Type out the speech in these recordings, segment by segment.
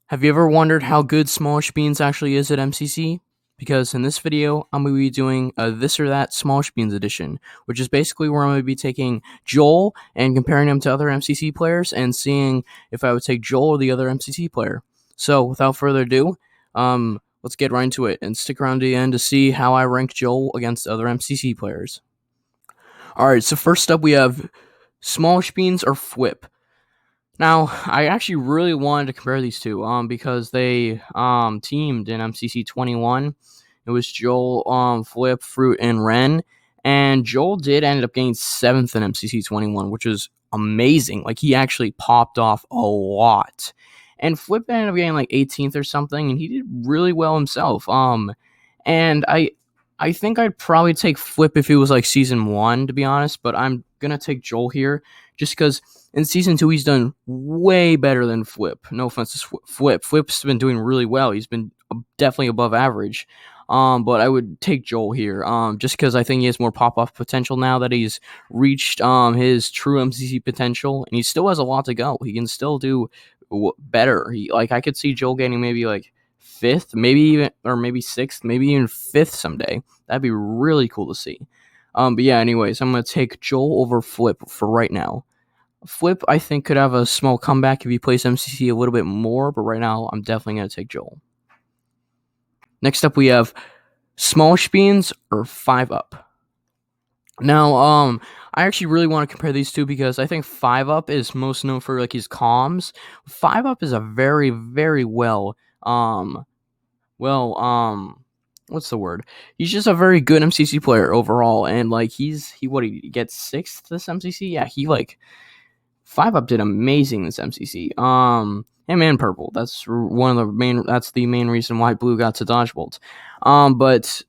Have you ever wondered how good SmallishBeans actually is at MCC? Because in this video, I'm going to be doing a This or That SmallishBeans Edition, which is basically where I'm going to be taking Joel and comparing him to other MCC players and seeing if I would take Joel or the other MCC player. So, without further ado, let's get right into it and stick around to the end to see how I rank Joel against other MCC players. Alright, so first up we have SmallishBeans or Fwhip. Now, I actually really wanted to compare these two, because they teamed in MCC 21. It was Joel, Fwhip, Fruit, and Ren, and Joel did end up getting 7th in MCC 21, which is amazing. Like, he actually popped off a lot, and Fwhip ended up getting like 18th or something, and he did really well himself. And I think I'd probably take Fwhip if it was like season 1, to be honest, but I'm gonna take Joel here just because in season 2 he's done way better than Fwhip. No offense to Fwhip. Fwhip's been doing really well. He's been definitely above average. But I would take Joel here, just because I think he has more pop-off potential now that he's reached his true MCC potential, and he still has a lot to go. He can still do better. I could see Joel getting maybe like 5th, maybe even, or maybe 6th, maybe even 5th someday. That'd be really cool to see. But yeah, anyways, I'm gonna take Joel over Fwhip for right now. Fwhip, I think, could have a small comeback if he plays MCC a little bit more, but right now, I'm definitely going to take Joel. Next up, we have SmallishBeans or 5UP. Now, I actually really want to compare these two because I think 5UP is most known for, like, his comms. 5UP is a very, very what's the word? He's just a very good MCC player overall, and, like, he gets 6th this MCC? Yeah, 5UP did amazing this MCC. Him and Purple. That's the main reason why Blue got to Dodgebolt. But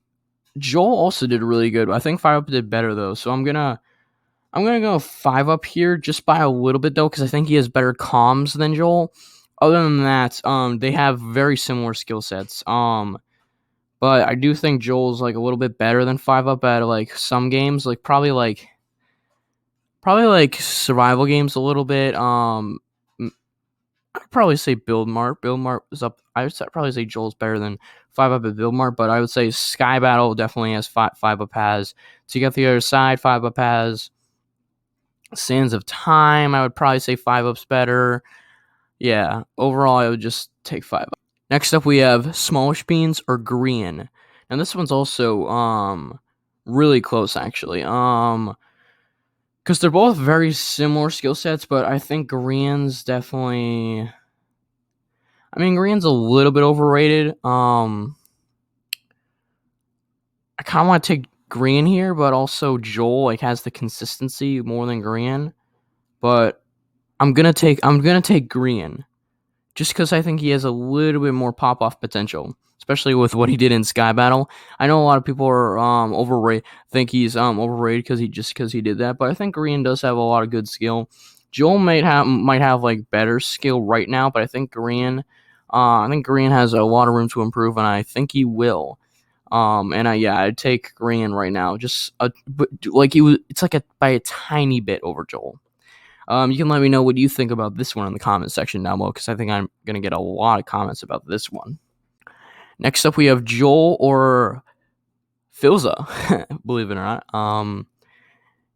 Joel also did really good. I think 5UP did better though, so I'm gonna go 5UP here just by a little bit though, because I think he has better comms than Joel. Other than that, they have very similar skill sets. But I do think Joel's like a little bit better than 5UP at like some games, like probably like survival games a little bit. I'd probably say Build Mart. Build Mart is up. I'd probably say Joel's better than 5UP at Build Mart, but I would say Sky Battle definitely has 5UP has. To get the other side, 5UP has. Sands of Time, I would probably say 5UP's better. Yeah, overall, I would just take 5UP. Next up, we have SmallishBeans or Green. And this one's also really close actually. Because they're both very similar skill sets, but I think Green's definitely... Green's a little bit overrated. I kind of want to take Green here, but also Joel has the consistency more than Green. But I'm gonna take Green, just because I think he has a little bit more pop-off potential, especially with what he did in Sky Battle. I know a lot of people are think he's overrated because he did that, but I think Green does have a lot of good skill. Joel might have like better skill right now, but I think Green has a lot of room to improve, and I think he will. I'd take Green right now. It's like by a tiny bit over Joel. You can let me know what you think about this one in the comment section down below, because I think I'm going to get a lot of comments about this one. Next up, we have Joel or Philza, believe it or not.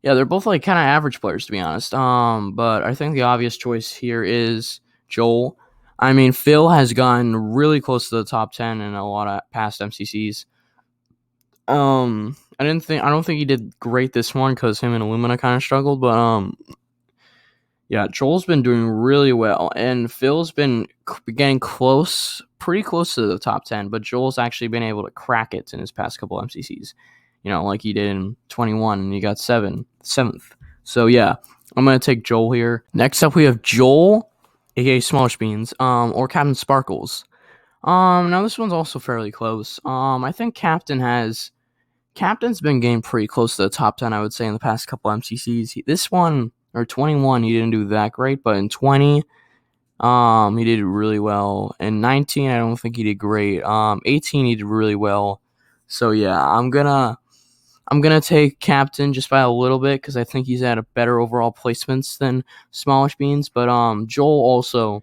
Yeah, they're both like kind of average players, to be honest. But I think the obvious choice here is Joel. Phil has gotten really close to the top 10 in a lot of past MCCs. I don't think he did great this one because him and Illumina kind of struggled, but yeah, Joel's been doing really well, and Phil's been getting pretty close to the top 10, but Joel's actually been able to crack it in his past couple MCCs, like he did in 21, and he got 7th. So yeah, I'm going to take Joel here. Next up, we have Joel, aka SmallishBeans, or CaptainSparklez. Now this one's also fairly close. I think Captain's been getting pretty close to the top 10, I would say, in the past couple MCCs. This one, or 21, he didn't do that great, but in 20, he did really well. In 19, I don't think he did great. 18, he did really well. So yeah, I'm gonna take Captain just by a little bit because I think he's had a better overall placements than SmallishBeans. But Joel also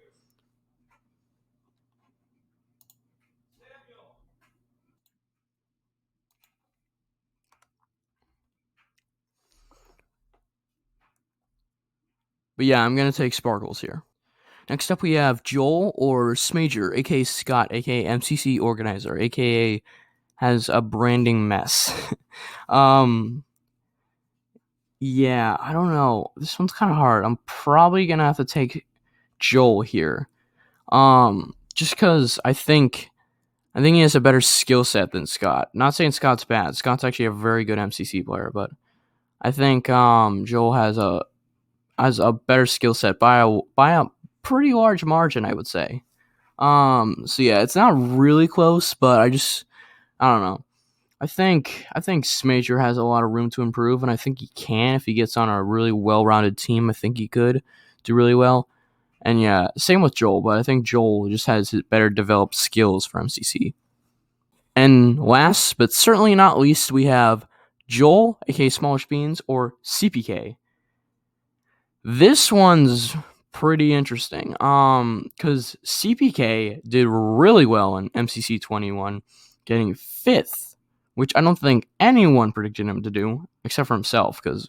But yeah, I'm gonna take Sparklez here. Next up, we have Joel or Smajor, aka Scott, aka MCC Organizer, aka has a branding mess. um, yeah, I don't know. This one's kind of hard. I'm probably gonna have to take Joel here. Just because I think he has a better skill set than Scott. Not saying Scott's bad. Scott's actually a very good MCC player, but I think Joel has a better skill set by a pretty large margin, I would say. So yeah, it's not really close, but I don't know. I think Smajor has a lot of room to improve, and I think he can if he gets on a really well-rounded team. I think he could do really well. And yeah, same with Joel, but I think Joel just has better developed skills for MCC. And last, but certainly not least, we have Joel, aka SmallishBeans, or CPK. This one's pretty interesting. Because CPK did really well in MCC 21, getting 5th, which I don't think anyone predicted him to do, except for himself, because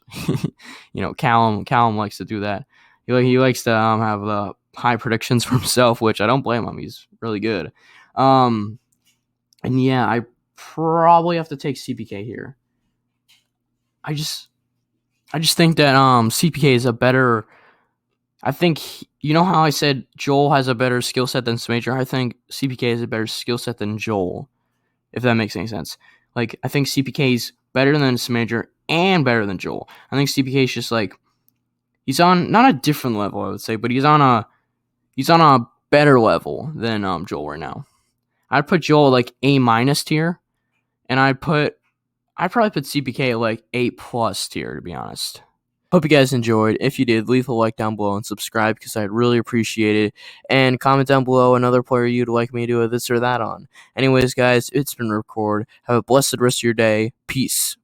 Callum likes to do that. He likes to have the high predictions for himself, which I don't blame him. He's really good. And yeah, I probably have to take CPK here. I just think that CPK is a better. I think you know how I said Joel has a better skill set than Smajor. I think CPK has a better skill set than Joel, if that makes any sense. Like I think CPK is better than Smajor and better than Joel. I think CPK is just like he's on not a different level, I would say, but he's on a better level than Joel right now. I'd put Joel like A- tier, and I'd probably put CPK at like A+ tier, to be honest. Hope you guys enjoyed. If you did, leave a like down below and subscribe because I'd really appreciate it. And comment down below another player you'd like me to do this or that on. Anyways, guys, it's been Record. Have a blessed rest of your day. Peace.